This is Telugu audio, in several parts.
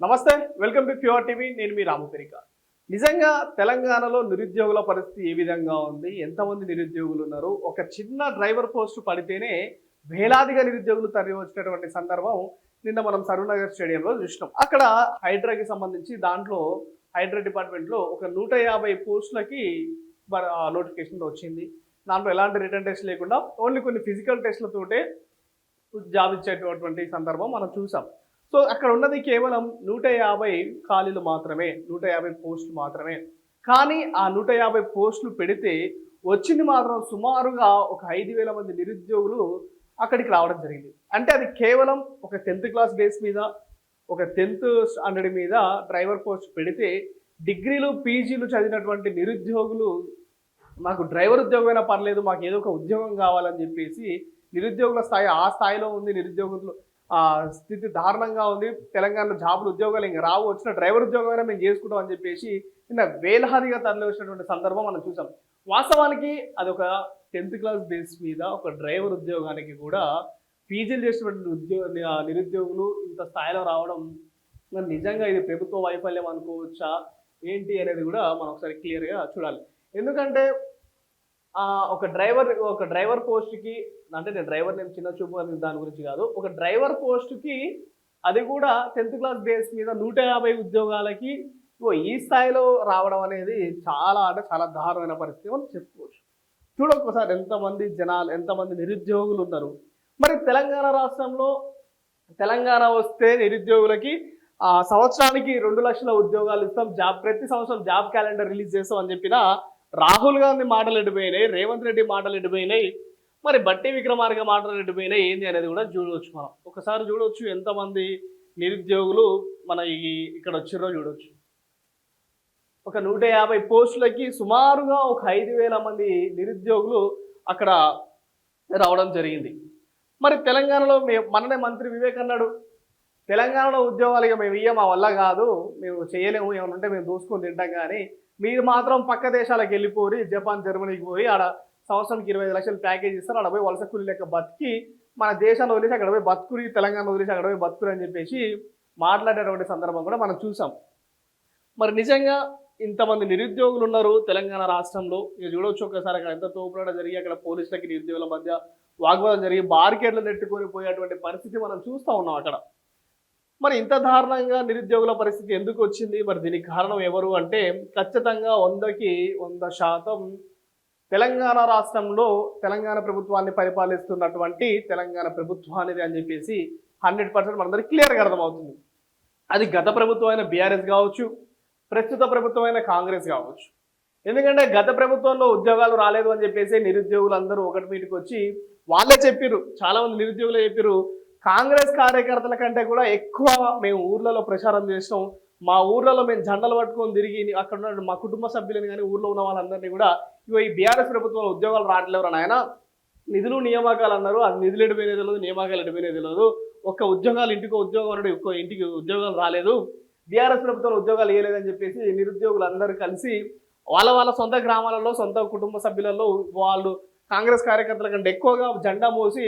నమస్తే, వెల్కమ్ టు క్యూఆర్ టీవీ. నేను మీ రామపెరిక. నిజంగా తెలంగాణలో నిరుద్యోగుల పరిస్థితి ఏ విధంగా ఉంది, ఎంతమంది నిరుద్యోగులు ఉన్నారు? ఒక చిన్న డ్రైవర్ పోస్ట్ పడితేనే వేలాదిగా నిరుద్యోగులు తరలి వచ్చినటువంటి సందర్భం నిన్న మనం సరూనగర్ స్టేడియంలో చూసినాం. అక్కడ హైడ్రాకి సంబంధించి దాంట్లో హైడ్రా డిపార్ట్మెంట్లో ఒక 150 పోస్టులకి నోటిఫికేషన్ వచ్చింది. దాంట్లో ఎలాంటి రిటర్న్ టెస్ట్ లేకుండా ఓన్లీ కొన్ని ఫిజికల్ టెస్ట్లతోటే జాబ్ ఇచ్చేటటువంటి సందర్భం మనం చూసాం. సో అక్కడ ఉన్నది కేవలం 150 ఖాళీలు మాత్రమే, 150 పోస్టులు మాత్రమే. కానీ ఆ 150 పోస్టులు పెడితే వచ్చింది మాత్రం సుమారుగా ఒక 5,000 మంది నిరుద్యోగులు అక్కడికి రావడం జరిగింది. అంటే అది కేవలం ఒక 10th క్లాస్ బేస్ మీద, ఒక 10th స్టాండర్డ్ మీద డ్రైవర్ పోస్ట్ పెడితే డిగ్రీలు పీజీలు చదివినటువంటి నిరుద్యోగులు మాకు డ్రైవర్ ఉద్యోగమైనా పర్లేదు, మాకు ఏదో ఒక ఉద్యోగం కావాలని చెప్పేసి నిరుద్యోగుల స్థాయి ఆ స్థాయిలో ఉంది. నిరుద్యోగులు స్థితి దారుణంగా ఉంది. తెలంగాణలో జాబులు ఉద్యోగాలు ఇంకా రావు, వచ్చిన డ్రైవర్ ఉద్యోగమైనా మేము చేసుకుంటాం అని చెప్పేసి నిన్న వేలాదిగా తరలి వచ్చినటువంటి సందర్భం మనం చూసాం. వాస్తవానికి అది ఒక 10th క్లాస్ బేస్ మీద ఒక డ్రైవర్ ఉద్యోగానికి కూడా పీజీలు చేసినటువంటి నిరుద్యోగులు ఇంత స్థాయిలో రావడం మరి నిజంగా ఇది ప్రభుత్వ వైఫల్యం అనుకోవచ్చా ఏంటి అనేది కూడా మనం ఒకసారి క్లియర్గా చూడాలి. ఎందుకంటే ఒక డ్రైవర్ పోస్ట్కి, అంటే నేను డ్రైవర్ నేను చిన్న చూపు అని దాని గురించి కాదు, ఒక డ్రైవర్ పోస్ట్కి అది కూడా 10th క్లాస్ బేస్ మీద 150 ఉద్యోగాలకి ఈ స్థాయిలో రావడం అనేది చాలా అంటే చాలా దారుణమైన పరిస్థితి మనం చెప్పుకోవచ్చు. చూడొక్కసారి ఎంతమంది జనాలు, ఎంతమంది నిరుద్యోగులు ఉన్నారు. మరి తెలంగాణ రాష్ట్రంలో తెలంగాణ వస్తే నిరుద్యోగులకి సంవత్సరానికి 2 లక్షల ఉద్యోగాలు ఇస్తాం, ప్రతి సంవత్సరం జాబ్ క్యాలెండర్ రిలీజ్ చేస్తాం అని చెప్పిన రాహుల్ గాంధీ మాటలు ఎడిపోయినాయి, రేవంత్ రెడ్డి మాటలు ఎడిపోయినాయి, మరి బట్టి విక్రమార్క మాటలు ఎడిపోయినాయి ఏంది అనేది కూడా చూడవచ్చు. మనం ఒకసారి చూడవచ్చు ఎంతమంది నిరుద్యోగులు మన ఇక్కడ వచ్చిర్రో చూడవచ్చు. ఒక 150 పోస్టులకి సుమారుగా ఒక 5,000 మంది నిరుద్యోగులు అక్కడ రావడం జరిగింది. మరి తెలంగాణలో మననే మంత్రి వివేక్ అన్నాడు, తెలంగాణలో ఉద్యోగాలు ఇక మేము మా వల్ల కాదు, మేము చేయలేము, ఏమైనా ఉంటే మేము దోసుకొని తింటాం, కానీ మీరు మాత్రం పక్క దేశాలకు వెళ్ళిపోయి జపాన్ జర్మనీకి పోయి ఆడ సంవత్సరానికి 25 లక్షలు ప్యాకేజ్ ఇస్తారు, ఆడ పోయి వలస కూలి లెక్క బతికి మన దేశాన్ని వదిలేసి అక్కడ పోయి బతుకురి, తెలంగాణ వదిలేసి అక్కడ పోయి బతుకురి అని చెప్పేసి మాట్లాడేటువంటి సందర్భం కూడా మనం చూసాం. మరి నిజంగా ఇంతమంది నిరుద్యోగులు ఉన్నారు తెలంగాణ రాష్ట్రంలో. ఇక చూడవచ్చు ఒకసారి అక్కడ ఎంత తోపులాట జరిగి అక్కడ పోలీసులకి నిరుద్యోగుల మధ్య వాగ్వాదం జరిగి బారికేడ్లు నెట్టుకొని పోయేటువంటి పరిస్థితి మనం చూస్తూ ఉన్నాం అక్కడ. మరి ఇంత దారుణంగా నిరుద్యోగుల పరిస్థితి ఎందుకు వచ్చింది, మరి దీనికి కారణం ఎవరు అంటే ఖచ్చితంగా 100కి 100% తెలంగాణ రాష్ట్రంలో తెలంగాణ ప్రభుత్వాన్ని పరిపాలిస్తున్నటువంటి తెలంగాణ ప్రభుత్వానిది అని చెప్పేసి 100% మనందరికీ క్లియర్గా అర్థమవుతుంది. అది గత ప్రభుత్వమైన బీఆర్ఎస్ కావచ్చు, ప్రస్తుత ప్రభుత్వమైన కాంగ్రెస్ కావచ్చు. ఎందుకంటే గత ప్రభుత్వంలో ఉద్యోగాలు రాలేదు అని చెప్పేసి నిరుద్యోగులు అందరూ ఒకటి మీటికి వచ్చి వాళ్ళే చెప్పిర్రు, చాలామంది నిరుద్యోగులే చెప్పిర్రు, కాంగ్రెస్ కార్యకర్తల కంటే కూడా ఎక్కువ మేము ఊర్లలో ప్రచారం చేసినాం, మా ఊర్లలో మేము జెండలు పట్టుకొని తిరిగి అక్కడ ఉన్న మా కుటుంబ సభ్యులని కానీ ఊర్లో ఉన్న వాళ్ళందరినీ కూడా ఈ బీఆర్ఎస్ ప్రభుత్వంలో ఉద్యోగాలు రావట్లేవు అని ఆయన నిధులు నియామకాలు అన్నారు, అది నిధులు ఎడిపోయినది తెలియదు, నియామకాలు ఎడిపోయినది తెలియదు, ఒక్క ఉద్యోగాలు ఇంటికి ఉద్యోగం అన్నాడు, ఒక్క ఇంటికి ఉద్యోగాలు రాలేదు, బీఆర్ఎస్ ప్రభుత్వంలో ఉద్యోగాలు ఇవ్వలేదని చెప్పేసి నిరుద్యోగులు అందరూ కలిసి వాళ్ళ సొంత గ్రామాలలో సొంత కుటుంబ సభ్యులలో వాళ్ళు కాంగ్రెస్ కార్యకర్తల కంటే ఎక్కువగా జెండా మోసి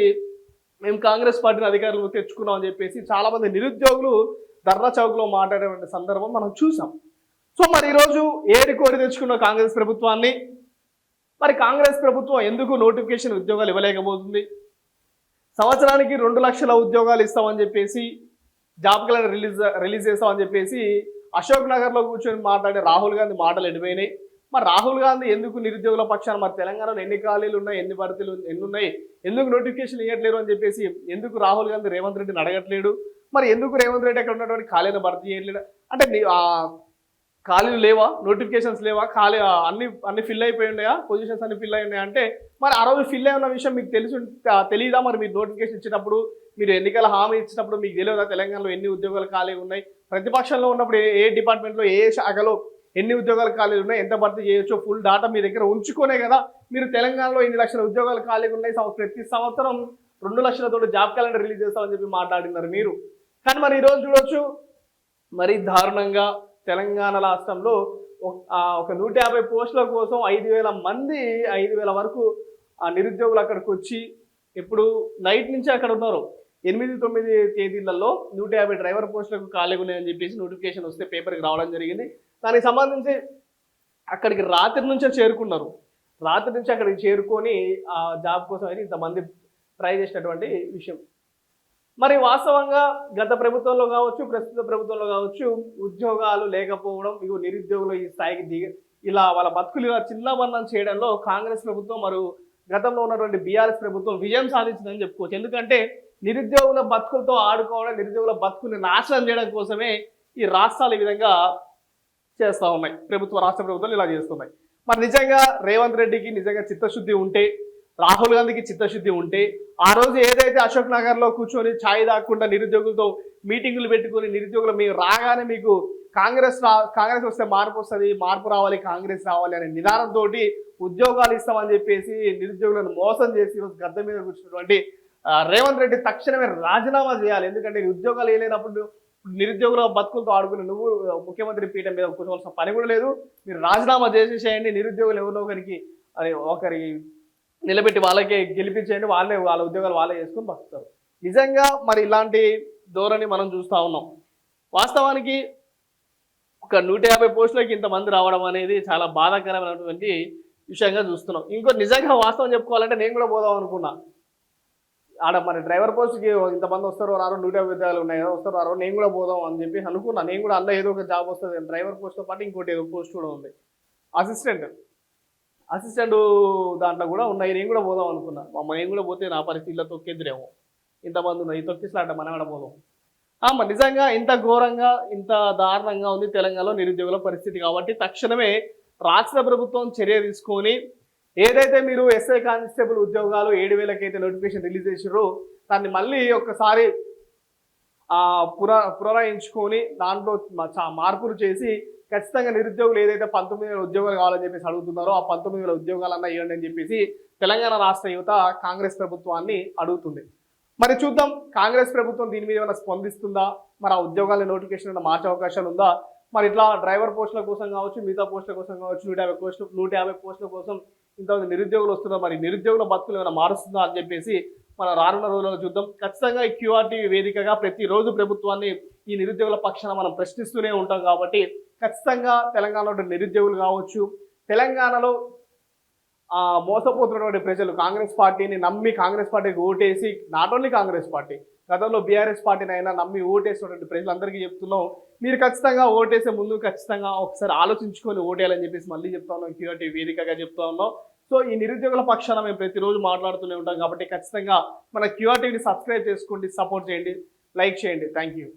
మేము కాంగ్రెస్ పార్టీని అధికారులు తెచ్చుకున్నాం అని చెప్పేసి చాలామంది నిరుద్యోగులు ధర్నా చౌక్లో మాట్లాడేటువంటి సందర్భం మనం చూసాం. సో మరి ఈరోజు ఏడి కోరి తెచ్చుకున్న కాంగ్రెస్ ప్రభుత్వాన్ని, మరి కాంగ్రెస్ ప్రభుత్వం ఎందుకు నోటిఫికేషన్ ఉద్యోగాలు ఇవ్వలేకపోతుంది? సంవత్సరానికి 2 లక్షల ఉద్యోగాలు ఇస్తామని చెప్పేసి జాబ్ క్యాలెండర్ రిలీజ్ చేస్తామని చెప్పేసి అశోక్ నగర్లో కూర్చొని మాట్లాడే రాహుల్ గాంధీ మాటలు ఎడిపోయినాయి. మరి రాహుల్ గాంధీ ఎందుకు నిరుద్యోగుల పక్షాన, మరి తెలంగాణలో ఎన్ని ఖాళీలు ఉన్నాయి, ఎన్ని భర్తీలు ఎన్ని ఉన్నాయి, ఎందుకు నోటిఫికేషన్ ఇవ్వట్లేరు అని చెప్పేసి ఎందుకు రాహుల్ గాంధీ రేవంత్ రెడ్డిని అడగట్లేడు? మరి ఎందుకు రేవంత్ రెడ్డి అక్కడ ఉన్నటువంటి ఖాళీలను భర్తీ చేయట్లేడు? అంటే ఖాళీలు లేవా, నోటిఫికేషన్స్ లేవా, అన్ని ఫిల్ అయిపోయి ఉన్నాయా, పొజిషన్స్ అన్ని ఫిల్ అయి ఉన్నాయా అంటే మరి ఆ రోజు ఫిల్ అయి ఉన్న విషయం మీకు తెలియదా? మరి మీరు నోటిఫికేషన్ ఇచ్చేటప్పుడు, మీరు ఎన్నికల హామీ ఇచ్చినప్పుడు మీకు తెలియదా తెలంగాణలో ఎన్ని ఉద్యోగాలు ఖాళీ ఉన్నాయి? ప్రతిపక్షంలో ఉన్నప్పుడు ఏ డిపార్ట్మెంట్లో ఏ శాఖలో ఎన్ని ఉద్యోగాలు ఖాళీలు ఉన్నాయి, ఎంత భర్తీ చేయొచ్చో ఫుల్ డాటా మీ దగ్గర ఉంచుకునే కదా మీరు తెలంగాణలో 8 లక్షల ఉద్యోగాలు ఖాళీగా ఉన్నాయి, ప్రతి సంవత్సరం 2 లక్షలతో జాబ్ క్యాలెండర్ రిలీజ్ చేస్తామని చెప్పి మాట్లాడినారు మీరు. కానీ మరి ఈరోజు చూడొచ్చు మరి దారుణంగా తెలంగాణ రాష్ట్రంలో ఒక 150 పోస్టుల కోసం 5,000 వరకు నిరుద్యోగులు అక్కడికి వచ్చి ఇప్పుడు నైట్ నుంచి అక్కడ ఉన్నారు. 8-9 తేదీలలో 150 డ్రైవర్ పోస్టులకు ఖాళీగా ఉన్నాయని చెప్పేసి నోటిఫికేషన్ వస్తే పేపర్కి రావడం జరిగింది. దానికి సంబంధించి అక్కడికి రాత్రి నుంచే చేరుకున్నారు. రాత్రి నుంచి అక్కడికి చేరుకొని ఆ జాబ్ కోసం అయితే ఇంతమంది ట్రై చేసినటువంటి విషయం. మరి వాస్తవంగా గత ప్రభుత్వంలో కావచ్చు, ప్రస్తుత ప్రభుత్వంలో కావచ్చు, ఉద్యోగాలు లేకపోవడం, ఇగో నిరుద్యోగులు ఈ స్థాయికి ఇలా వాళ్ళ బతుకులు ఇలా చిన్నబన్నం చేయడంలో కాంగ్రెస్ ప్రభుత్వం మరియు గతంలో ఉన్నటువంటి బీఆర్ఎస్ ప్రభుత్వం విజయం సాధించిందని చెప్పుకోవచ్చు. ఎందుకంటే నిరుద్యోగుల బతుకులతో ఆడుకోవడం, నిరుద్యోగుల బతుకుల్ని నాశనం చేయడం కోసమే ఈ రాష్ట్రాలు ఈ విధంగా చేస్తూ ఉన్నాయి. రాష్ట్ర ప్రభుత్వాలు ఇలా చేస్తున్నాయి. మరి నిజంగా రేవంత్ రెడ్డికి నిజంగా చిత్తశుద్ధి ఉంటే, రాహుల్ గాంధీకి చిత్తశుద్ధి ఉంటే, ఆ రోజు ఏదైతే అశోక్ నగర్లో కూర్చొని ఛాయ్ తాగకుండా నిరుద్యోగులతో మీటింగులు పెట్టుకుని నిరుద్యోగులు మీరు రాగానే మీకు కాంగ్రెస్ వస్తే మార్పు వస్తుంది, మార్పు రావాలి, కాంగ్రెస్ రావాలి అనే నిదానంతో ఉద్యోగాలు ఇస్తామని చెప్పేసి నిరుద్యోగులను మోసం చేసి ఈరోజు గద్దె మీద కూర్చున్నటువంటి రేవంత్ రెడ్డి తక్షణమే రాజీనామా చేయాలి. ఎందుకంటే ఉద్యోగాలు వేయలేనప్పుడు నిరుద్యోగుల బతుకులతో ఆడుకుని నువ్వు ముఖ్యమంత్రి పీఠం మీద కూర్చోవలసిన పని కూడా లేదు. మీరు రాజీనామా చేసేసేయండి. నిరుద్యోగులు ఎవరినో ఒకరి నిలబెట్టి వాళ్ళకే గెలిపించేయండి. వాళ్ళ ఉద్యోగాలు వాళ్ళే చేసుకుని బతుకుతారు. నిజంగా మరి ఇలాంటి ధోరణి మనం చూస్తూ ఉన్నాం. వాస్తవానికి ఒక 150 పోస్టులకి ఇంతమంది రావడం అనేది చాలా బాధాకరమైనటువంటి విషయంగా చూస్తున్నాం. ఇంకో నిజంగా వాస్తవం చెప్పుకోవాలంటే నేను కూడా పోదాం అనుకున్నా. ఆడ మరి డ్రైవర్ పోస్ట్కి ఇంతమంది వస్తారో రారో, 150 ఉద్యోగాలు ఉన్నాయి కదా, వస్తారో రారో, నేను కూడా పోదాం అని చెప్పి అనుకున్నా. నేను కూడా అందులో ఏదో ఒక జాబ్ వస్తుంది. డ్రైవర్ పోస్ట్తో పాటు ఇంకోటి ఏదో పోస్ట్ కూడా ఉంది, అసిస్టెంట్ దాంట్లో కూడా ఉన్నాయి. నేను కూడా పోదాం అనుకున్నా. నేను కూడా పోతే నా పరిస్థితిలో తొక్కేద్దరేమో, ఇంతమంది ఉన్నాయి, తొక్కిసలాట మనం కూడా పోదాం. మరి నిజంగా ఇంత ఘోరంగా ఇంత దారుణంగా ఉంది తెలంగాణలో నిరుద్యోగుల పరిస్థితి. కాబట్టి తక్షణమే రాష్ట్ర ప్రభుత్వం చర్య తీసుకొని ఏదైతే మీరు ఎస్ఐ కానిస్టేబుల్ ఉద్యోగాలు 7,000కి అయితే నోటిఫికేషన్ రిలీజ్ చేసారో దాన్ని మళ్ళీ ఒక్కసారి పునరాయించుకొని దాంట్లో మార్పులు చేసి ఖచ్చితంగా నిరుద్యోగులు ఏదైతే 19,000 ఉద్యోగాలు కావాలని చెప్పేసి అడుగుతున్నారో ఆ 19,000 ఉద్యోగాలన్నా ఇవ్వండి అని చెప్పేసి తెలంగాణ రాష్ట్ర యువత కాంగ్రెస్ ప్రభుత్వాన్ని అడుగుతుంది. మరి చూద్దాం కాంగ్రెస్ ప్రభుత్వం దీని మీద ఏమైనా స్పందిస్తుందా, మరి ఆ ఉద్యోగాల నోటిఫికేషన్ మార్చే అవకాశాలు ఉందా, మరి ఇట్లా డ్రైవర్ పోస్టుల కోసం కావచ్చు, మిగతా పోస్టుల కోసం కావచ్చు, 150 పోస్టుల కోసం ఇంతమంది నిరుద్యోగులు వస్తున్నారు. మరి నిరుద్యోగుల బతుకులు ఏమైనా మారుస్తుందా అని చెప్పేసి మనం రానున్న రోజుల్లో చూద్దాం. ఖచ్చితంగా ఈ QRTV వేదికగా ప్రతిరోజు ప్రభుత్వాన్ని ఈ నిరుద్యోగుల పక్షాన మనం ప్రశ్నిస్తూనే ఉంటాం. కాబట్టి ఖచ్చితంగా తెలంగాణలో నిరుద్యోగులు కావచ్చు, తెలంగాణలో మోసపోతున్నటువంటి ప్రజలు కాంగ్రెస్ పార్టీని నమ్మి కాంగ్రెస్ పార్టీకి ఓటేసి, నాట్ ఓన్లీ కాంగ్రెస్ పార్టీ, గతంలో బీఆర్ఎస్ పార్టీని అయినా నమ్మి ఓటేసినటువంటి ప్రజలందరికీ చెప్తున్నాం, మీరు ఖచ్చితంగా ఓటేసే ముందు ఖచ్చితంగా ఒకసారి ఆలోచించుకొని ఓటేయాలని చెప్పేసి మళ్ళీ చెప్తా ఉన్నాం. QRTV వేదికగా చెప్తా ఉన్నాం. సో ఈ నిరుద్యోగుల పక్షాన మేము ప్రతిరోజు మాట్లాడుతూనే ఉంటాం. కాబట్టి ఖచ్చితంగా మన QRTVని సబ్స్క్రైబ్ చేసుకోండి, సపోర్ట్ చేయండి, లైక్ చేయండి. Thank you.